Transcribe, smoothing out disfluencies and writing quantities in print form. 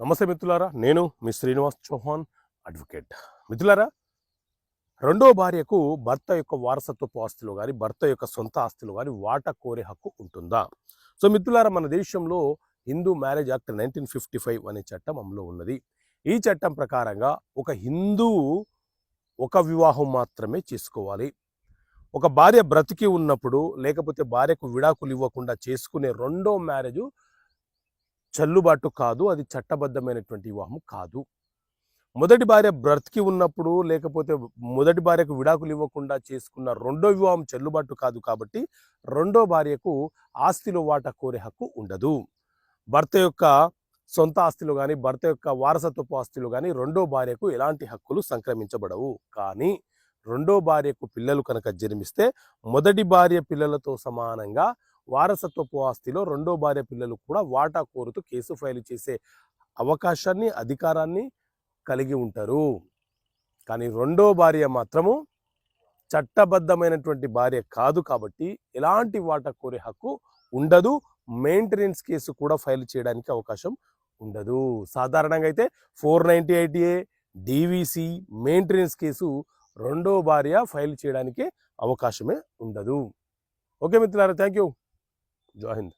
నమస్తే మిత్రులారా, నేను మీ శ్రీనివాస్ చౌహాన్ అడ్వకేట్. మిత్రులారా, రెండో భార్యకు భర్త యొక్క వారసత్వపు ఆస్తిలో కానీ భర్త యొక్క సొంత ఆస్తిలో కానీ వాటా కోరే హక్కు ఉంటుందా? సో మిత్రులారా, మన దేశంలో హిందూ మ్యారేజ్ యాక్ట్ 1955 అనే చట్టం అమలు ఉన్నది. ఈ చట్టం ప్రకారంగా ఒక హిందువు ఒక వివాహం మాత్రమే చేసుకోవాలి. ఒక భార్య బ్రతికి ఉన్నప్పుడు లేకపోతే భార్యకు విడాకులు ఇవ్వకుండా చేసుకునే రెండో మ్యారేజ్ చెల్లుబాటు కాదు, అది చట్టబద్ధమైనటువంటి వివాహం కాదు. మొదటి భార్య బ్రతికి ఉన్నప్పుడు లేకపోతే మొదటి భార్యకు విడాకులు ఇవ్వకుండా చేసుకున్న రెండో వివాహం చెల్లుబాటు కాదు. కాబట్టి రెండో భార్యకు ఆస్తిలో వాటా కోరే హక్కు ఉండదు. భర్త యొక్క సొంత ఆస్తిలో కానీ భర్త యొక్క వారసత్వపు ఆస్తిలో కానీ రెండో భార్యకు ఎలాంటి హక్కులు సంక్రమించబడవు. కానీ రెండో భార్యకు పిల్లలు కనుక జన్మిస్తే మొదటి భార్య పిల్లలతో సమానంగా వారసత్వపు ఆస్తిలో రెండో భార్య పిల్లలు కూడా వాటా కోరుతూ కేసు ఫైల్ చేసే అవకాశాన్ని, అధికారాన్ని కలిగి ఉంటారు. కానీ రెండో భార్య మాత్రము చట్టబద్ధమైనటువంటి భార్య కాదు కాబట్టి ఎలాంటి వాటా కోరే హక్కు ఉండదు. మెయింటెనెన్స్ కేసు కూడా ఫైల్ చేయడానికి అవకాశం ఉండదు. సాధారణంగా అయితే 498A DVC మెయింటెనెన్స్ కేసు రెండో భార్య ఫైల్ చేయడానికి అవకాశమే ఉండదు. ఓకే మిత్రులారా, థ్యాంక్ యూ. జై హింద్.